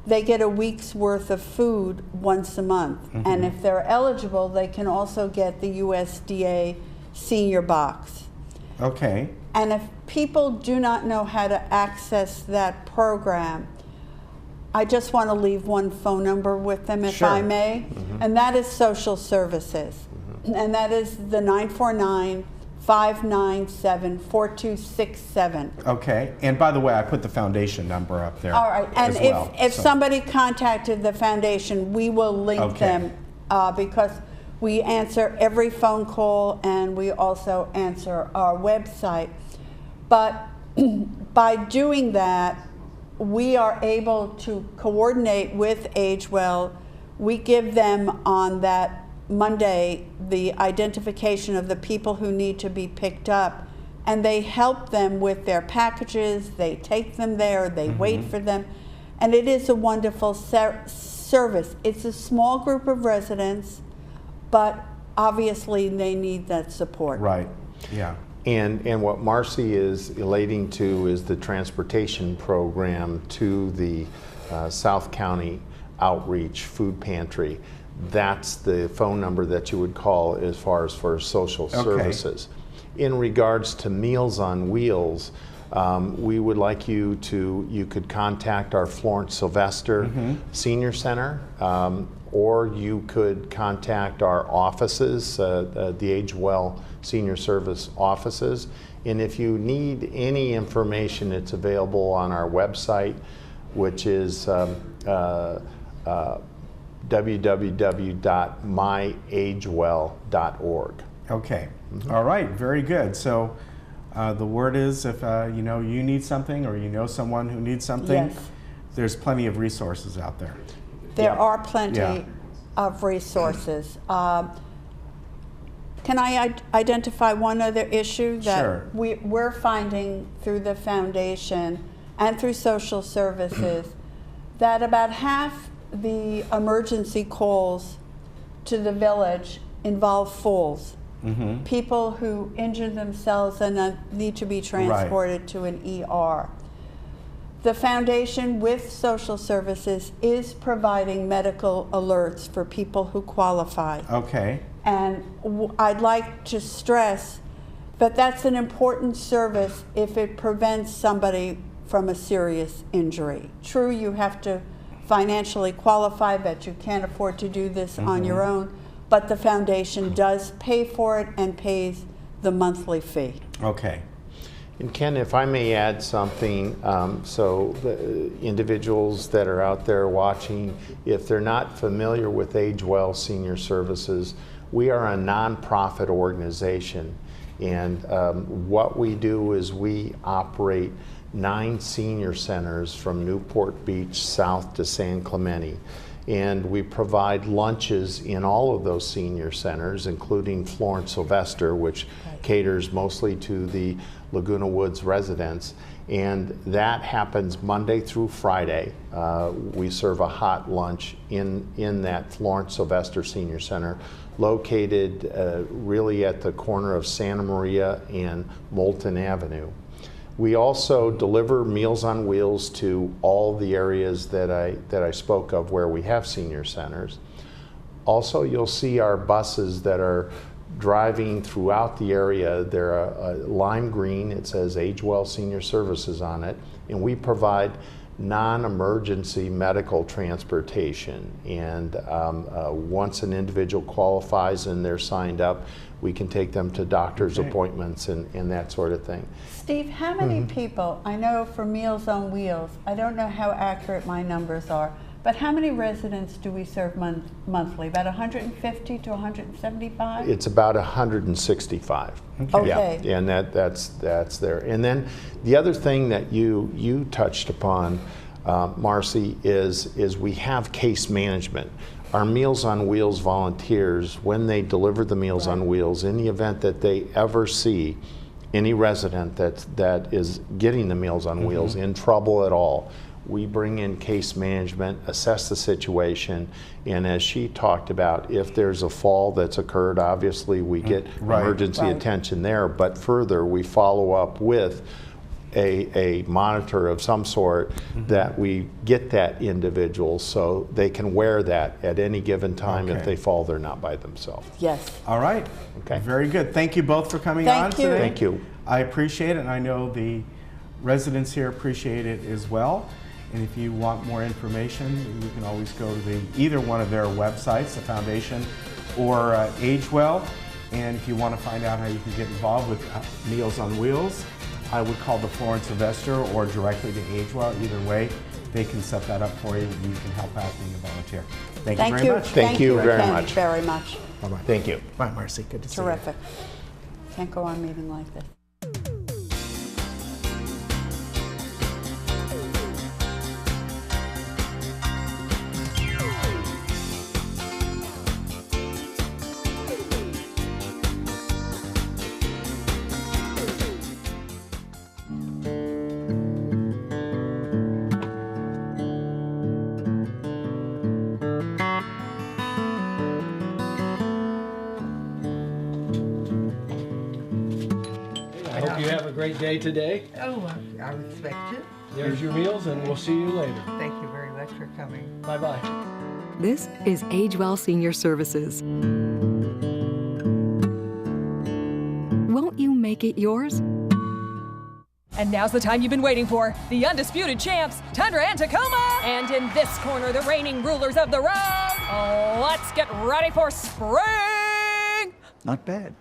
Speaker 14: they get a week's worth of food once a month. And if they're eligible, they can also get the USDA senior box.
Speaker 1: Okay.
Speaker 14: And if people do not know how to access that program, I just want to leave one phone number with them, if I may, and that is social services. And that is the 949-597-4267.
Speaker 1: Okay. And by the way, I put the foundation number up there.
Speaker 14: All right. And
Speaker 1: as
Speaker 14: if somebody contacted the foundation, we will link them because we answer every phone call, and we also answer our website. But by doing that, we are able to coordinate with AgeWell. We give them on that Monday the identification of the people who need to be picked up, and they help them with their packages. They take them there, they wait for them, and it is a wonderful service. It's a small group of residents, but obviously they need that support.
Speaker 1: Right, yeah.
Speaker 15: And what Marcy is elating to is the transportation program to the South County Outreach Food Pantry. That's the phone number that you would call as far as for social services. In regards to Meals on Wheels, we would like you could contact our Florence Sylvester Senior Center, or you could contact our offices, the AgeWell Senior Service offices. And if you need any information, it's available on our website, which is www.myagewell.org.
Speaker 1: Okay. All right. Very good. So the word is, if you know you need something, or you know someone who needs something, there's plenty of resources out there.
Speaker 14: There are plenty of resources. Can I identify one other issue that we're finding through the foundation and through social services, that about half the emergency calls to the village involve falls. People who injure themselves and need to be transported to an ER. The foundation with social services is providing medical alerts for people who qualify.
Speaker 1: Okay.
Speaker 14: And I'd like to stress that that's an important service if it prevents somebody from a serious injury. True, you have to financially qualify, that you can't afford to do this on your own, but the foundation does pay for it and pays the monthly fee.
Speaker 1: Okay.
Speaker 15: And Ken, if I may add something, so the individuals that are out there watching, if they're not familiar with AgeWell Senior Services, we are a nonprofit organization, and what we do is we operate 9 senior centers from Newport Beach south to San Clemente. And we provide lunches in all of those senior centers, including Florence Sylvester, which caters mostly to the Laguna Woods residents. And that happens Monday through Friday. We serve a hot lunch in that Florence Sylvester Senior Center, located really at the corner of Santa Maria and Moulton Avenue. We also deliver Meals on Wheels to all the areas that I spoke of where we have senior centers. Also, you'll see our buses that are driving throughout the area. They're a lime green. It says AgeWell Senior Services on it, and we provide non-emergency medical transportation. And once an individual qualifies and they're signed up, we can take them to doctor's appointments and that sort of thing.
Speaker 14: Steve, how many people, I know for Meals on Wheels, I don't know how accurate my numbers are, But how many residents do we serve monthly? About 150 to 175?
Speaker 15: It's about 165.
Speaker 14: Okay.
Speaker 15: Yeah, and that's there. And then the other thing that you touched upon, Marcy, is we have case management. Our Meals on Wheels volunteers, when they deliver the Meals on Wheels, in the event that they ever see any resident that is getting the Meals on Wheels in trouble at all, we bring in case management, assess the situation, and as she talked about, if there's a fall that's occurred, obviously we get emergency attention there, but further we follow up with a monitor of some sort that we get that individual so they can wear that at any given time. If they fall, they're not by themselves.
Speaker 14: Yes.
Speaker 1: All right.
Speaker 15: Okay.
Speaker 1: Very good. Thank you both for coming on today. Thank you. I appreciate it, and I know the residents here appreciate it as well. And if you want more information, you can always go to either one of their websites, the foundation or AgeWell. And if you want to find out how you can get involved with Meals on Wheels, I would call the Florence Investor or directly to AgeWell. Either way, they can set that up for you and you can help out being a volunteer. Thank you very much.
Speaker 15: Thank you very
Speaker 14: Ken,
Speaker 15: much.
Speaker 14: very much.
Speaker 1: Bye-bye.
Speaker 15: Thank you.
Speaker 1: Bye, Marcy. Good to see you.
Speaker 14: Terrific. Can't go on meeting like this.
Speaker 16: Great day today.
Speaker 17: Oh, I respect it.
Speaker 16: There's your meals, and we'll see you later.
Speaker 17: Thank you very much for coming.
Speaker 16: Bye-bye.
Speaker 18: This is AgeWell Senior Services. Won't you make it yours?
Speaker 19: And now's the time you've been waiting for. The undisputed champs, Tundra and Tacoma. And in this corner, the reigning rulers of the road. Let's get ready for spring.
Speaker 20: Not bad.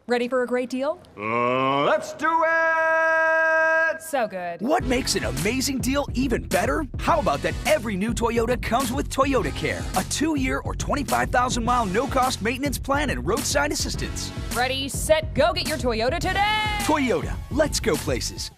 Speaker 19: Ready for a great deal?
Speaker 20: Let's do it!
Speaker 19: So good.
Speaker 21: What makes an amazing deal even better? How about that every new Toyota comes with Toyota Care, a 2-year or 25,000-mile no-cost maintenance plan and roadside assistance.
Speaker 19: Ready, set, go get your Toyota today!
Speaker 21: Toyota, let's go places.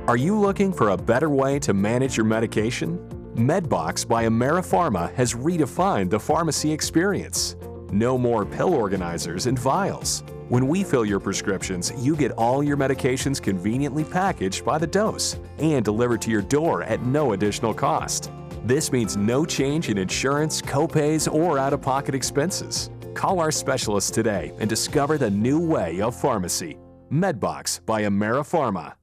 Speaker 22: Are you looking for a better way to manage your medication? MedBox by AmeriPharma has redefined the pharmacy experience. No more pill organizers and vials. When we fill your prescriptions, you get all your medications conveniently packaged by the dose and delivered to your door at no additional cost. This means no change in insurance, copays, or out-of-pocket expenses. Call our specialists today and discover the new way of pharmacy. MedBox by AmeriPharma.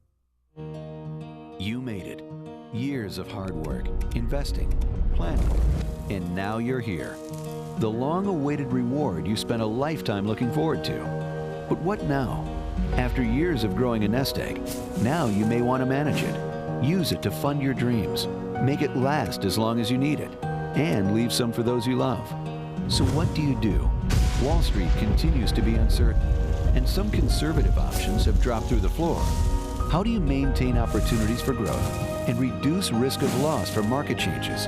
Speaker 23: You made it. Years of hard work, investing, planning, and now you're here. The long-awaited reward you spent a lifetime looking forward to. But what now? After years of growing a nest egg, now you may want to manage it. Use it to fund your dreams. Make it last as long as you need it. And leave some for those you love. So what do you do? Wall Street continues to be uncertain, and some conservative options have dropped through the floor. How do you maintain opportunities for growth and reduce risk of loss from market changes?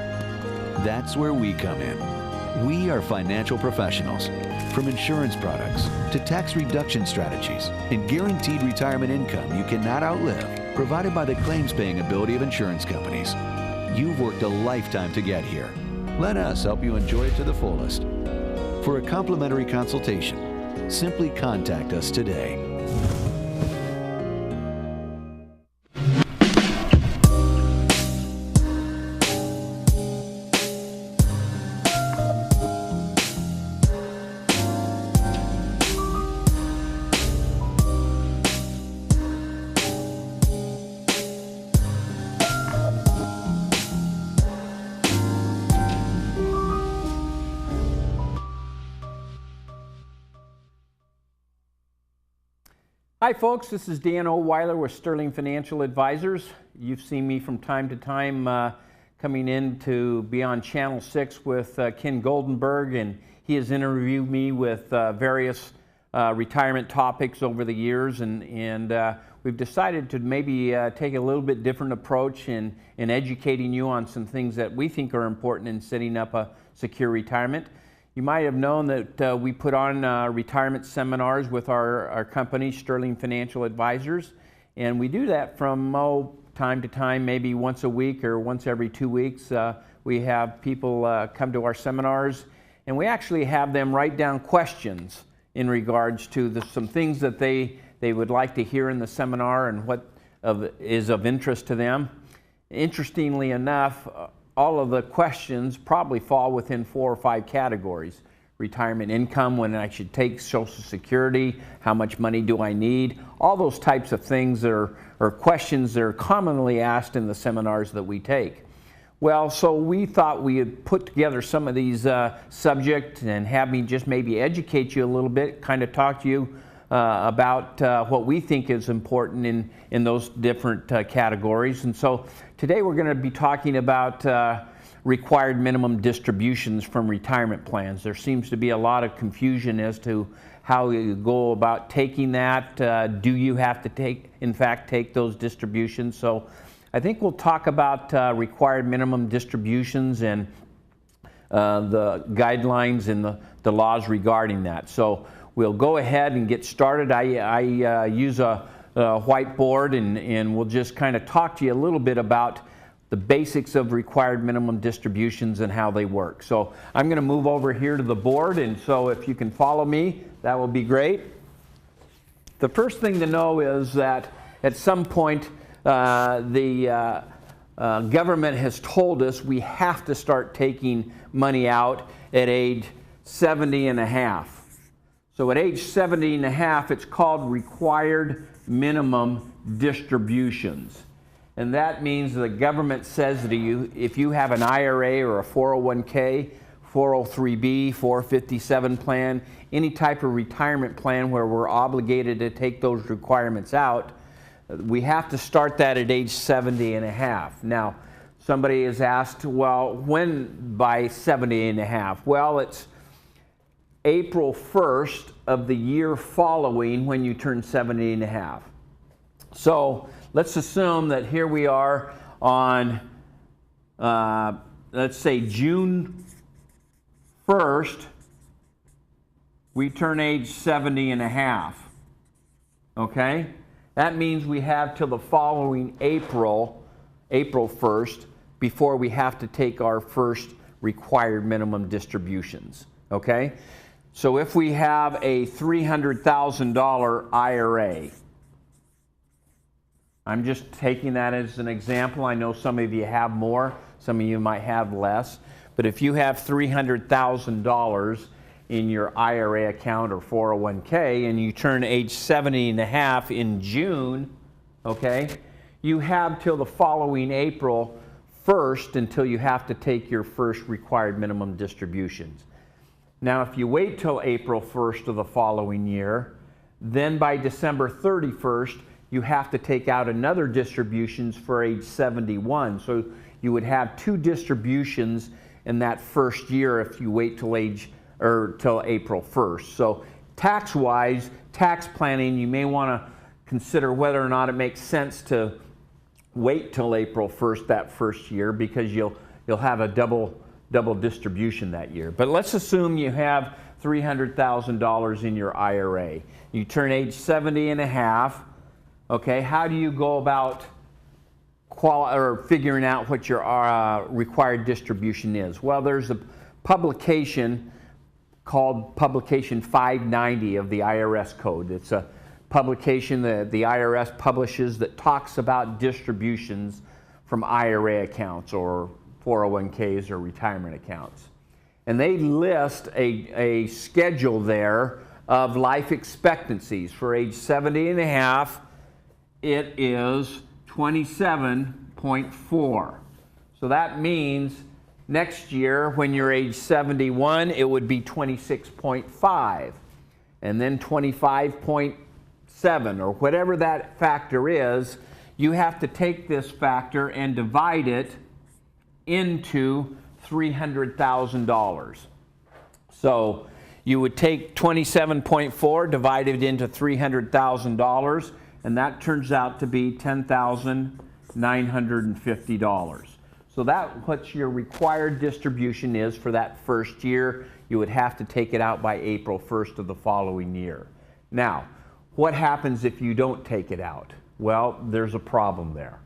Speaker 23: That's where we come in. We are financial professionals. From insurance products to tax reduction strategies and guaranteed retirement income you cannot outlive, provided by the claims-paying ability of insurance companies. You've worked a lifetime to get here. Let us help you enjoy it to the fullest. For a complimentary consultation, simply contact us today.
Speaker 24: Hi folks, this is Dan O'Weiler with Sterling Financial Advisors. You've seen me from time to time coming in to be on Channel 6 with Ken Goldenberg, and he has interviewed me with various retirement topics over the years, and we've decided to maybe take a little bit different approach in educating you on some things that we think are important in setting up a secure retirement. You might have known that we put on retirement seminars with our company, Sterling Financial Advisors, and we do that from time to time, maybe once a week or once every 2 weeks. We have people come to our seminars, and we actually have them write down questions in regards to some things that they would like to hear in the seminar and what is of interest to them. Interestingly enough, all of the questions probably fall within 4 or 5 categories. Retirement income, when I should take Social Security, how much money do I need? All those types of things are questions that are commonly asked in the seminars that we take. Well, so we thought we would put together some of these subjects and have me just maybe educate you a little bit, kind of talk to you about what we think is important in those different categories. And so today we're going to be talking about required minimum distributions from retirement plans. There seems to be a lot of confusion as to how you go about taking that. Do you have to in fact take those distributions? So I think we'll talk about required minimum distributions and the guidelines and the laws regarding that. So we'll go ahead and get started. I use a whiteboard, and we'll just kind of talk to you a little bit about the basics of required minimum distributions and how they work. So I'm going to move over here to the board, and so if you can follow me, that will be great. The first thing to know is that at some point the government has told us we have to start taking money out at age 70 and a half. So at age 70 and a half, it's called required minimum distributions. And that means the government says to you, if you have an IRA or a 401k, 403b, 457 plan, any type of retirement plan where we're obligated to take those requirements out, we have to start that at age 70 and a half. Now, somebody has asked, well, when by 70 and a half? Well, it's April 1st of the year following when you turn 70 and a half. So let's assume that here we are on, let's say June 1st, we turn age 70 and a half, okay? That means we have till the following April 1st, before we have to take our first required minimum distributions, okay? So if we have a $300,000 IRA, I'm just taking that as an example. I know some of you have more, some of you might have less, but if you have $300,000 in your IRA account or 401k and you turn age 70 and a half in June, okay, you have till the following April 1st until you have to take your first required minimum distributions. Now, if you wait till April 1st of the following year, then by December 31st, you have to take out another distributions for age 71. So you would have 2 distributions in that first year if you wait till April 1st. So tax-wise, tax planning, you may want to consider whether or not it makes sense to wait till April 1st that first year, because you'll have a double distribution that year. But let's assume you have $300,000 in your IRA. You turn age 70 and a half. Okay, how do you go about figuring out what your required distribution is? Well, there's a publication called Publication 590 of the IRS Code. It's a publication that the IRS publishes that talks about distributions from IRA accounts or 401ks or retirement accounts. And they list a schedule there of life expectancies. For age 70 and a half, it is 27.4. So that means next year, when you're age 71, it would be 26.5, and then 25.7, or whatever that factor is. You have to take this factor and divide it into $300,000. So you would take 27.4 divided into $300,000, and that turns out to be $10,950. So that's what your required distribution is for that first year. You would have to take it out by April 1st of the following year. Now, what happens if you don't take it out? Well, there's a problem there.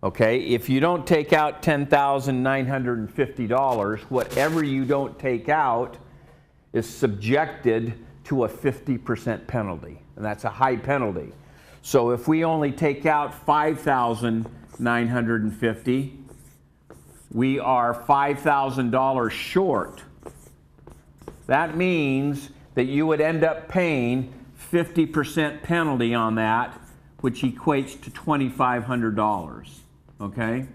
Speaker 24: Okay, if you don't take out $10,950, whatever you don't take out is subjected to a 50% penalty, and that's a high penalty. So if we only take out $5,950, we are $5,000 short. That means that you would end up paying 50% penalty on that, which equates to $2,500, okay?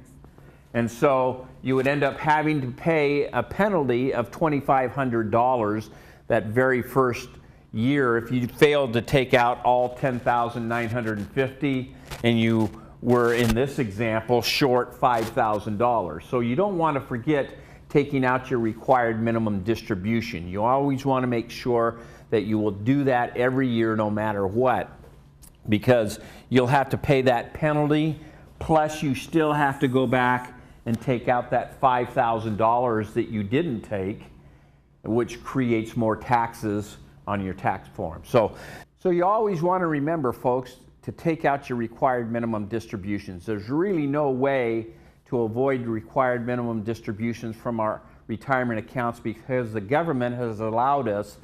Speaker 24: And so you would end up having to pay a penalty of $2,500 that very first year if you failed to take out all $10,950 and you were, in this example, short $5,000. So you don't want to forget taking out your required minimum distribution. You always want to make sure that you will do that every year no matter what, because you'll have to pay that penalty, plus you still have to go back and take out that $5,000 that you didn't take, which creates more taxes on your tax form. So you always want to remember, folks, to take out your required minimum distributions. There's really no way to avoid required minimum distributions from our retirement accounts because the government has allowed us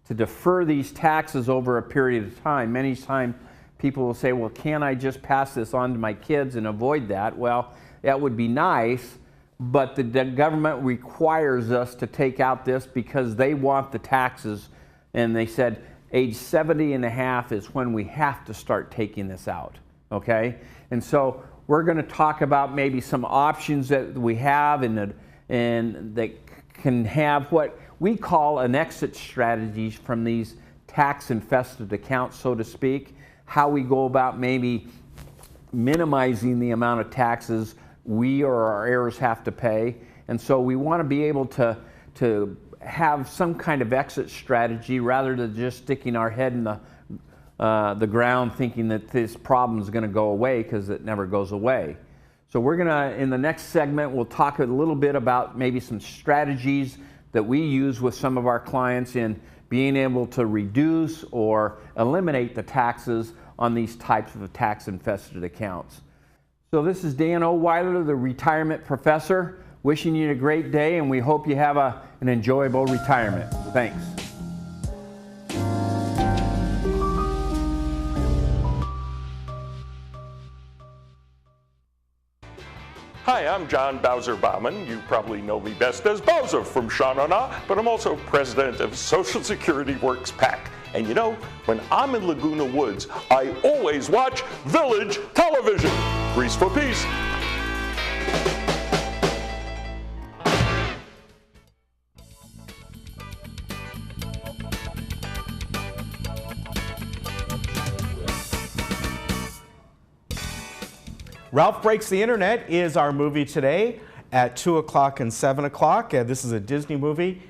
Speaker 24: to defer these taxes over a period of time. Many times people will say, well, can't I just pass this on to my kids and avoid that? Well, that would be nice, but the government requires us to take out this because they want the taxes, and they said age 70 and a half is when we have to start taking this out, okay? And so we're going to talk about maybe some options that we have and that can have what we call an exit strategy from these tax-infested accounts, so to speak, how we go about maybe minimizing the amount of taxes we or our heirs have to pay. And so we want to be able to have some kind of exit strategy rather than just sticking our head in the ground thinking that this problem is going to go away, because it never goes away. So we're going to, in the next segment, we'll talk a little bit about maybe some strategies that we use with some of our clients in being able to reduce or eliminate the taxes on these types of tax-infested accounts. So this is Dan O'Weiler, the retirement professor, wishing you a great day, and we hope you have an enjoyable retirement. Thanks.
Speaker 3: Hi, I'm John Bowser Bauman. You probably know me best as Bowser from Sha Na Na, but I'm also president of Social Security Works PAC. And you know, when I'm in Laguna Woods, I always watch Village Television. Grease for peace.
Speaker 1: Ralph Breaks the Internet is our movie today at 2 o'clock and 7 o'clock. This is a Disney movie.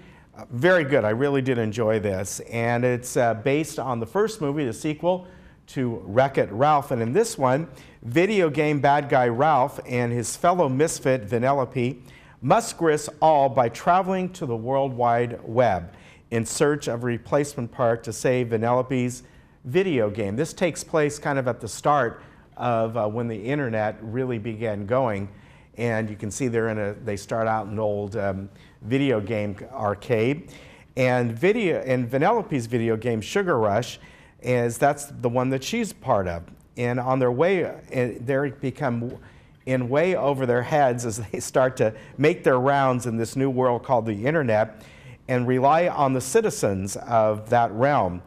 Speaker 1: Very good. I really did enjoy this. And it's based on the first movie, the sequel to Wreck-It Ralph. And in this one, video game bad guy Ralph and his fellow misfit Vanellope must risk all by traveling to the World Wide Web in search of a replacement part to save Vanellope's video game. This takes place kind of at the start of when the internet really began going, and you can see they start out in an old video game arcade, and Vanellope's video game Sugar Rush that's the one that she's part of. And on their way, they become in way over their heads as they start to make their rounds in this new world called the internet, and rely on the citizens of that realm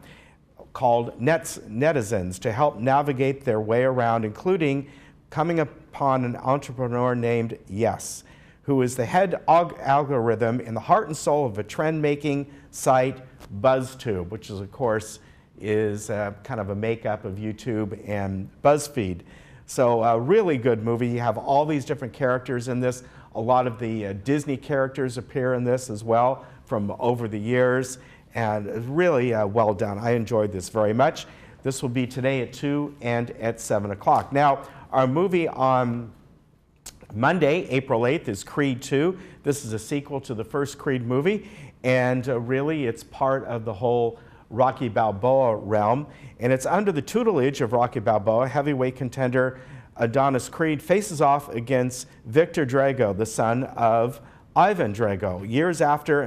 Speaker 1: called netizens to help navigate their way around, including coming upon an entrepreneur named Yes, who is the head algorithm in the heart and soul of a trend-making site, BuzzTube, which is, of course, is kind of a makeup of YouTube and BuzzFeed. So a really good movie. You have all these different characters in this. A lot of the Disney characters appear in this as well from over the years. and really well done. I enjoyed this very much. This will be today at 2 and at 7 o'clock. Now, our movie on Monday, April 8th, is Creed 2. This is a sequel to the first Creed movie, and really it's part of the whole Rocky Balboa realm, and it's under the tutelage of Rocky Balboa. Heavyweight contender Adonis Creed faces off against Victor Drago, the son of Ivan Drago. Years after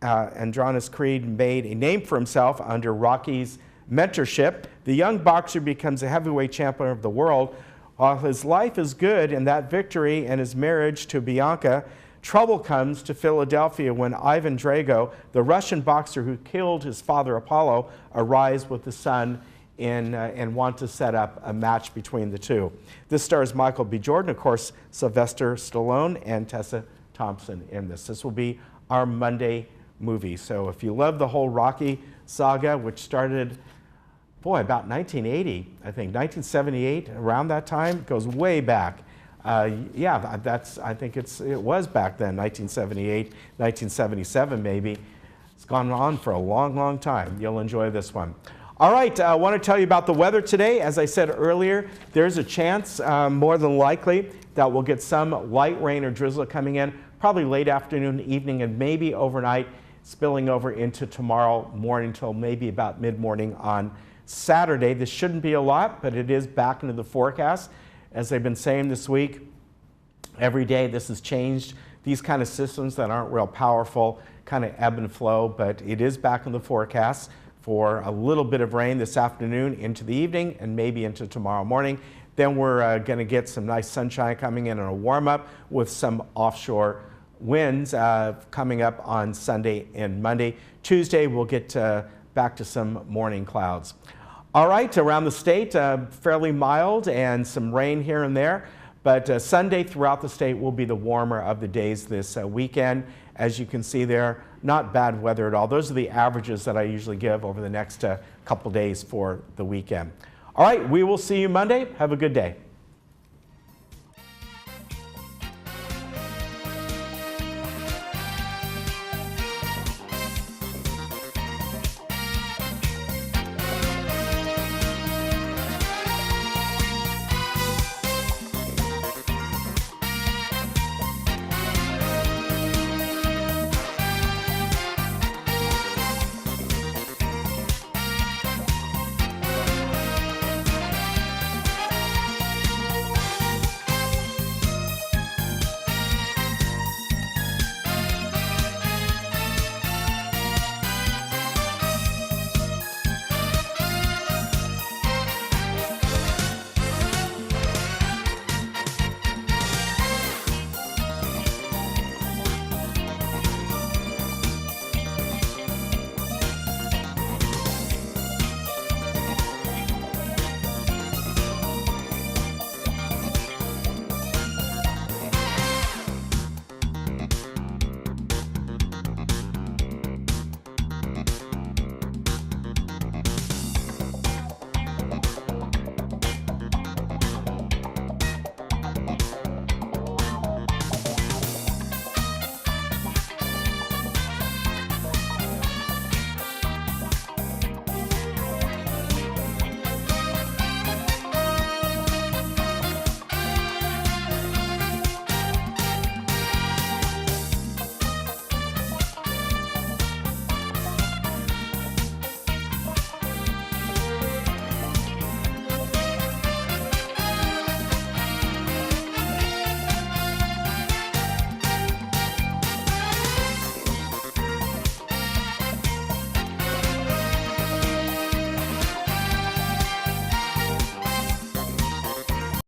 Speaker 1: Adonis Creed made a name for himself under Rocky's mentorship, the young boxer becomes a heavyweight champion of the world. While his life is good in that victory and his marriage to Bianca, trouble comes to Philadelphia when Ivan Drago, the Russian boxer who killed his father Apollo, arrives with the son and want to set up a match between the two. This stars Michael B. Jordan, of course, Sylvester Stallone, and Tessa Thompson in this. This will be our Monday movie. So if you love the whole Rocky saga, which started, boy, about 1980, I think, 1978, around that time, goes way back. Yeah, I think it was back then, 1978, 1977 maybe. It's gone on for a long, long time. You'll enjoy this one. All right, I want to tell you about the weather today. As I said earlier, there's a chance, more than likely, that we'll get some light rain or drizzle coming in, probably late afternoon, evening, and maybe overnight, spilling over into tomorrow morning till maybe about mid-morning on Saturday. This shouldn't be a lot, but it is back into the forecast. As they've been saying this week, every day this has changed. These kind of systems that aren't real powerful kind of ebb and flow, but it is back in the forecast for a little bit of rain this afternoon into the evening and maybe into tomorrow morning. Then we're going to get some nice sunshine coming in and a warm up with some offshore winds coming up on Sunday and Monday. Tuesday we'll get back to some morning clouds. All right, around the state, fairly mild and some rain here and there, but Sunday throughout the state will be the warmer of the days this weekend. As you can see there, not bad weather at all. Those are the averages that I usually give over the next couple days for the weekend. All right, we will see you Monday. Have a good day.